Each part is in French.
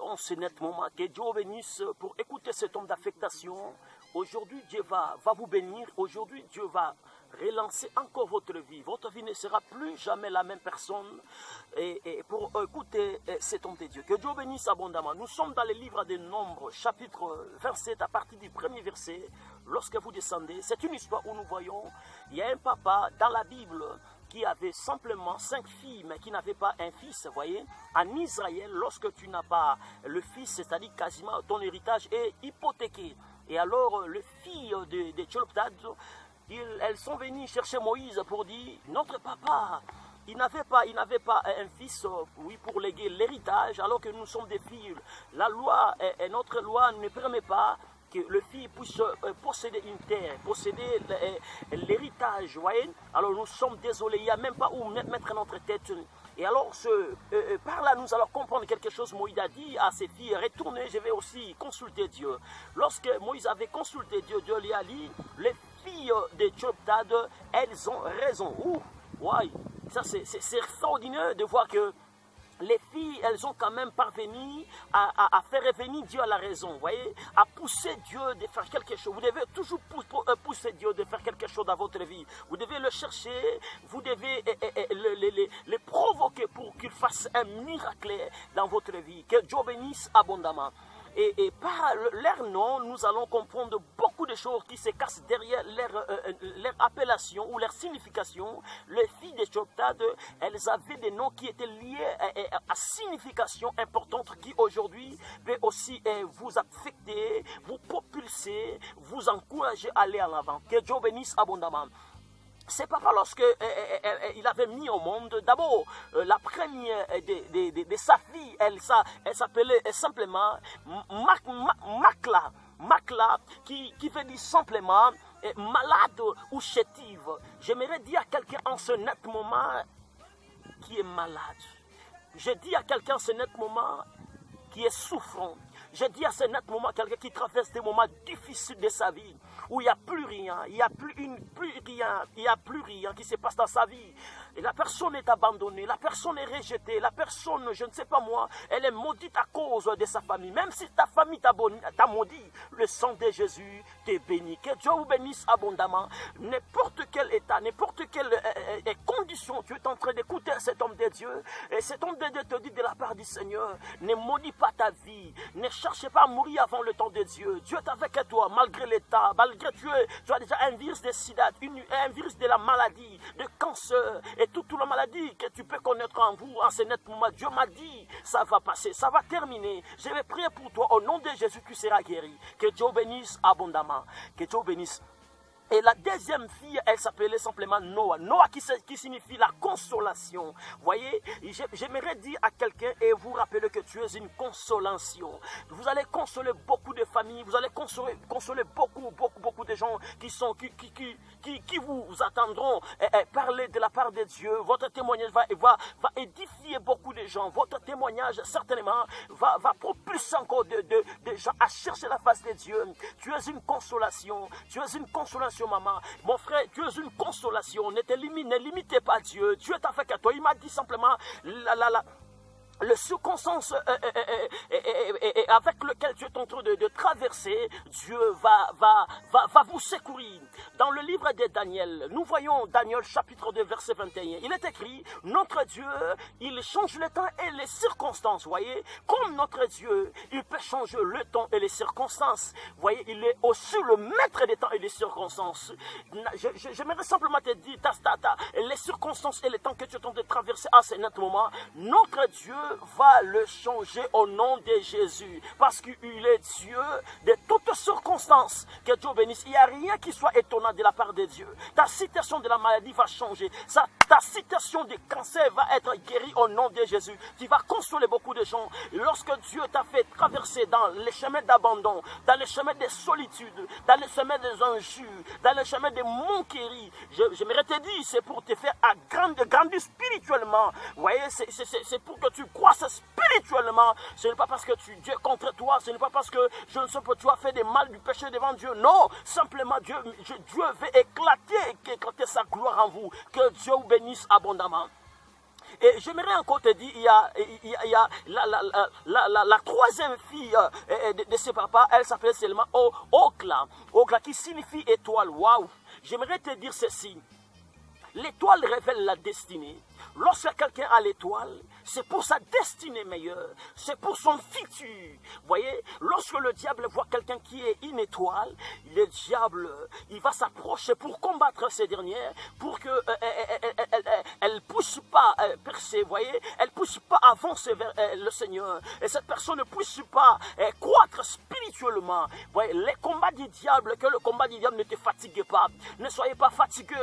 En ce net moment, que Dieu vous bénisse pour écouter cet homme d'affectation. Aujourd'hui, Dieu va vous bénir. Aujourd'hui, Dieu va relancer encore votre vie. Votre vie ne sera plus jamais la même personne. Et pour écouter cet homme de Dieu, que Dieu vous bénisse abondamment. Nous sommes dans le livre des Nombres, chapitre 27, à partir du premier verset. Lorsque vous descendez, c'est une histoire où nous voyons, il y a un papa dans la Bible qui avait simplement 5 filles, mais qui n'avait pas un fils, vous voyez. En Israël, lorsque tu n'as pas le fils, c'est-à-dire quasiment ton héritage est hypothéqué. Et alors, les filles de Tcholptad, elles sont venues chercher Moïse pour dire, notre papa, il n'avait pas un fils, oui, pour léguer l'héritage, alors que nous sommes des filles. La loi, notre loi ne permet pas que le fils puisse posséder une terre, posséder l'héritage, vous voyez. Alors nous sommes désolés, il n'y a même pas où mettre notre tête. Et alors, par là, nous allons comprendre quelque chose. Moïse a dit à ses filles, retournez, je vais aussi consulter Dieu. Lorsque Moïse avait consulté Dieu, Dieu lui a dit, les filles de Tcholptad, elles ont raison. Ouh, ouais, ça c'est extraordinaire de voir que les filles, elles ont quand même parvenu à faire revenir Dieu à la raison, vous voyez, à pousser Dieu de faire quelque chose. Vous devez toujours pousser Dieu de faire quelque chose dans votre vie. Vous devez le chercher, vous devez le provoquer pour qu'il fasse un miracle dans votre vie. Que Dieu bénisse abondamment. Et par leur nom, nous allons comprendre beaucoup de choses qui se cachent derrière leur appellation ou leur signification. Les filles de Tcholptad, elles avaient des noms qui étaient liés à signification importante qui aujourd'hui peut aussi vous affecter, vous propulser, vous encourager à aller en avant. Que Dieu bénisse abondamment. C'est papa lorsque il avait mis au monde, d'abord, la première de sa fille, elle s'appelait simplement Makla. Makla, qui veut dire simplement malade ou chétive. J'aimerais dire à quelqu'un en ce net moment qui est malade. Je dis à quelqu'un en ce net moment qui est souffrant. Je dis à ce net moment quelqu'un qui traverse des moments difficiles de sa vie, où il n'y a plus rien, il n'y a plus rien qui se passe dans sa vie. Et la personne est abandonnée, la personne est rejetée, la personne, je ne sais pas moi, elle est maudite à cause de sa famille. Même si ta famille t'a maudit, le sang de Jésus te bénit. Que Dieu vous bénisse abondamment. N'importe quel état, n'importe quelle condition, tu es en train d'écouter cet homme de Dieu. Et cet homme de Dieu te dit de la part du Seigneur, ne maudis pas ta vie, ne cherchez pas à mourir avant le temps de Dieu. Dieu est avec toi, malgré l'état, malgré tu as déjà un virus de sida, un virus de la maladie, de cancer, et toute la maladie que tu peux connaître en vous, en ce net moment. Dieu m'a dit, ça va passer, ça va terminer. Je vais prier pour toi, au nom de Jésus, tu seras guéri. Que Dieu bénisse abondamment, que Dieu bénisse. Et la deuxième fille, elle s'appelait simplement Noah. Noah qui signifie la consolation. Vous voyez, j'aimerais dire à quelqu'un et vous rappeler que tu es une consolation. Vous allez consoler beaucoup de familles, vous allez consoler beaucoup de gens qui vous attendront parler de la part de Dieu. Votre témoignage va édifier beaucoup de gens. Votre témoignage, certainement, va propulser encore de gens à chercher la face de Dieu. Tu es une consolation. Tu es une consolation, maman. Mon frère, tu es une consolation. Ne limitez pas Dieu. Dieu est avec toi. Il m'a dit simplement les circonstances avec lesquelles tu es en train de traverser, Dieu va vous secourir. Dans le livre de Daniel, nous voyons Daniel chapitre 2 verset 21. Il est écrit, notre Dieu, il change le temps et les circonstances. Voyez, comme notre Dieu, il peut changer le temps et les circonstances. Voyez, il est aussi le maître des temps et des circonstances. J'aimerais simplement te dire, les circonstances et les temps que tu es en train de traverser à ce net moment, notre Dieu va le changer au nom de Jésus. Parce qu'il est Dieu de toutes circonstances. Que Dieu bénisse. Il n'y a rien qui soit étonnant de la part de Dieu. Ta situation de la maladie va changer. Ta situation de cancer va être guérie au nom de Jésus. Tu vas consoler beaucoup de gens. Lorsque Dieu t'a fait traverser dans les chemins d'abandon, dans les chemins de solitude, dans les chemins des injures, dans les chemins des moqueries, j'aimerais te dire, c'est pour te faire grandir spirituellement. Vous voyez, c'est pour que tu croisses spirituellement. Ce n'est pas parce que Dieu est contre toi, ce n'est pas parce que je ne sais pas, tu as fait des mal, du péché devant Dieu. Non, simplement Dieu veut éclater sa gloire en vous. Que Dieu vous bénisse abondamment. Et j'aimerais encore te dire, il y a la troisième fille de ce papa, elle s'appelait seulement Okla. Okla qui signifie étoile. Waouh! J'aimerais te dire ceci. L'étoile révèle la destinée. Lorsque quelqu'un a l'étoile, c'est pour sa destinée meilleure, c'est pour son futur. Voyez, lorsque le diable voit quelqu'un qui est une étoile, le diable, il va s'approcher pour combattre ces dernières, pour que elle puisse pas percer, voyez, elle puisse pas avancer vers le Seigneur, et cette personne ne puisse pas croître spirituellement. Voyez, les combats du diable, que le combat du diable ne te fatigue pas. Ne soyez pas fatigués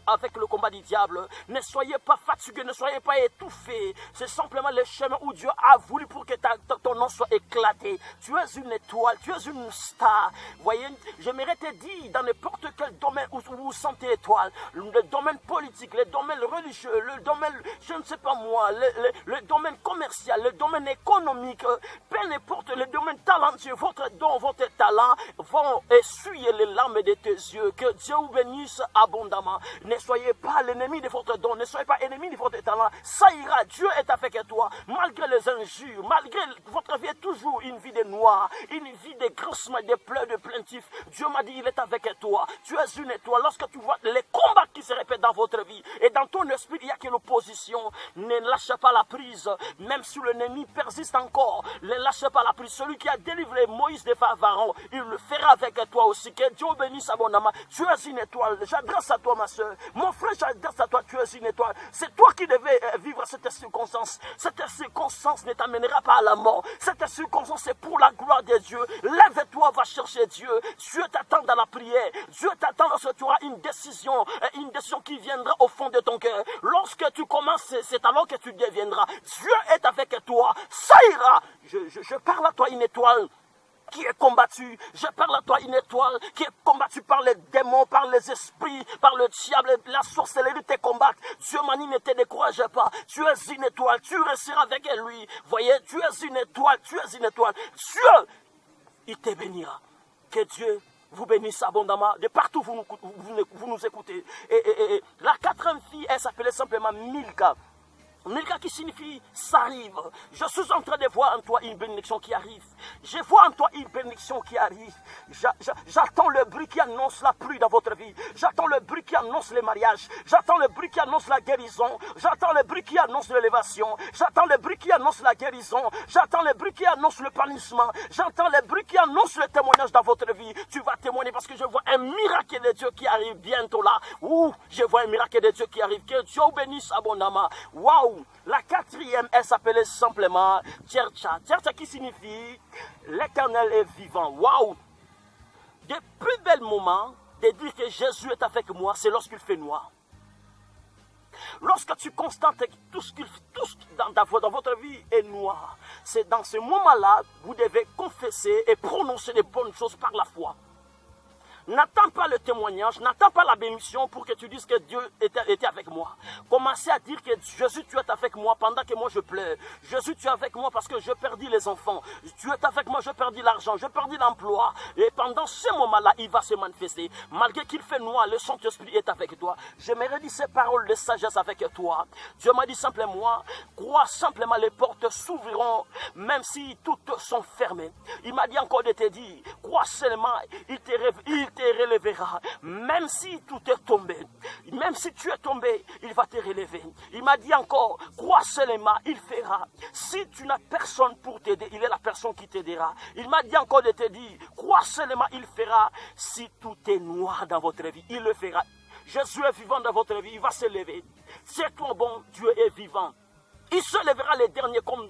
avec le combat du diable. Ne soyez pas fatigués, ne soyez pas étouffés. C'est simplement le chemin où Dieu a voulu pour que ton nom soit éclaté. Tu es une étoile, tu es une star. Voyez, j'aimerais te dire, dans n'importe quel domaine où vous vous sentez étoile, le domaine politique, le domaine religieux, le domaine, je ne sais pas moi, le domaine commercial, le domaine économique, peu importe, le domaine talentueux, votre don, votre talent vont essuyer les larmes de tes yeux. Que Dieu vous bénisse abondamment. Ne soyez pas l'ennemi de votre don, ne soyez pas ennemi de votre talent. Ça ira, Dieu est avec toi, malgré les injures, malgré votre vie est toujours une vie de noir, une vie de grossements, de pleurs, de plaintifs. Dieu m'a dit, il est avec toi. Tu es une étoile. Lorsque tu vois les combats qui se répètent dans votre vie et dans ton esprit, il n'y a que l'opposition. Ne lâche pas la prise, même si l'ennemi persiste encore. Ne lâche pas la prise. Celui qui a délivré Moïse de Pharaon, il le fera avec toi aussi. Que Dieu bénisse abondamment. Tu es une étoile. J'adresse à toi, ma soeur. Mon frère, j'adresse à toi. Tu es une étoile. C'est toi qui devais vivre cette circonstance. Cette circonstance ne t'amènera pas à la mort. Cette circonstance, c'est pour la gloire de Dieu. Lève-toi, va chercher Dieu. Dieu t'attend dans la prière. Dieu t'attend lorsque tu auras une décision qui viendra au fond de ton cœur. Lorsque tu commences, c'est alors que tu deviendras. Dieu est avec toi. Ça ira. Je parle à toi, une étoile qui est combattue. Je parle à toi, une étoile qui est combattue par les démons, par les esprits, par le diable. La sorcellerie te combat. Dieu m'a dit, ne te décourage pas. Tu es une étoile, tu resteras avec lui. Voyez, tu es une étoile, tu es une étoile. Dieu, il te bénira. Que Dieu vous bénisse abondamment. De partout vous nous écoutez. Et la quatrième fille, elle s'appelait simplement Milka. Milka qui signifie ça arrive. Je suis en train de voir en toi une bénédiction qui arrive. Je vois en toi une bénédiction qui arrive. J'attends le bruit qui annonce la pluie dans votre vie. J'attends le bruit qui annonce le mariage. J'attends le bruit qui annonce la guérison. J'attends le bruit qui annonce l'élévation. J'attends le bruit qui annonce la guérison. J'attends le bruit qui annonce le panissement. J'entends le bruit qui annonce le témoignage dans votre vie. Tu vas témoigner parce que je vois un miracle de Dieu qui arrive bientôt là. Ouh, je vois un miracle de Dieu qui arrive. Que Dieu vous bénisse abondamment. Waouh! La quatrième, elle s'appelait simplement Tchertcha. Tchertcha qui signifie l'Éternel est vivant. Waouh! Des plus bels moments de dire que Jésus est avec moi, c'est lorsqu'il fait noir. Lorsque tu constates que tout ce dans votre vie est noir, c'est dans ce moment-là que vous devez confesser et prononcer les bonnes choses par la foi. N'attends pas le témoignage, n'attends pas la bénédiction pour que tu dises que Dieu était avec moi. Commencez à dire que Jésus, tu es avec moi pendant que moi je pleure. Jésus, tu es avec moi parce que je perdis les enfants. Tu es avec moi, je perdis l'argent, je perdis l'emploi. Et pendant ce moment-là, il va se manifester. Malgré qu'il fait noir, le Saint-Esprit est avec toi. J'aimerais dire ces paroles de sagesse avec toi. Dieu m'a dit simplement, crois simplement, les portes s'ouvriront, même si toutes sont fermées. Il m'a dit encore de te dire, crois seulement, il te relèvera, même si tout est tombé, même si tu es tombé, il va te relever. Il m'a dit encore, crois seulement, il fera. Si tu n'as personne pour t'aider, il est la personne qui t'aidera. Il m'a dit encore de te dire, crois seulement, il fera. Si tout est noir dans votre vie, il le fera. Jésus est vivant dans votre vie, il va se lever. C'est toi bon, Dieu est vivant. Il se lèvera les derniers, comme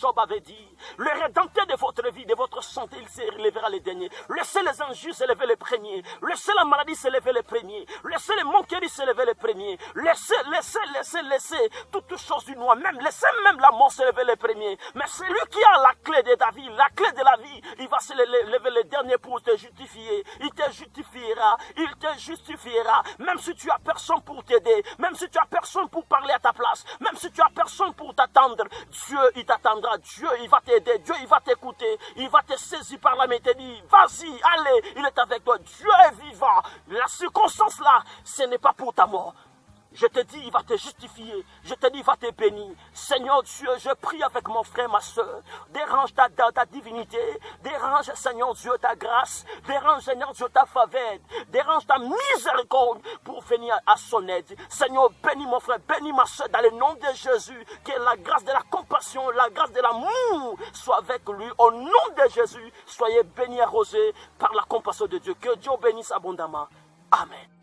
Job avait dit. Le rédempteur de votre vie, de votre santé, il se lèvera les derniers. Laissez les injustes se lever les premiers. Laissez la maladie se lever les premiers. Laissez les manqueries se lever les premiers. Laissez toutes choses du noir. Laissez même la mort se lever les premiers. Mais celui qui a la clé de ta vie, la clé de la vie, il va se lever les derniers pour te justifier. Il te justifiera. Il te justifiera. Même si tu as personne pour t'aider. Même si tu as personne pour parler à ta place. Même si tu as personne pour t'attendre, Dieu il t'attendra, Dieu il va t'aider, Dieu il va t'écouter, il va te saisir par la main et te dire, vas-y, allez, il est avec toi, Dieu est vivant. La circonstance là, ce n'est pas pour ta mort. Je te dis, il va te justifier. Je te dis, il va te bénir. Seigneur Dieu, je prie avec mon frère, ma soeur. Dérange ta divinité. Dérange, Seigneur Dieu, ta grâce. Dérange, Seigneur Dieu, ta faveur. Dérange ta miséricorde pour venir à son aide. Seigneur, bénis mon frère, bénis ma soeur dans le nom de Jésus. Que la grâce de la compassion, la grâce de l'amour soit avec lui. Au nom de Jésus, soyez bénis, arrosés par la compassion de Dieu. Que Dieu bénisse abondamment. Amen.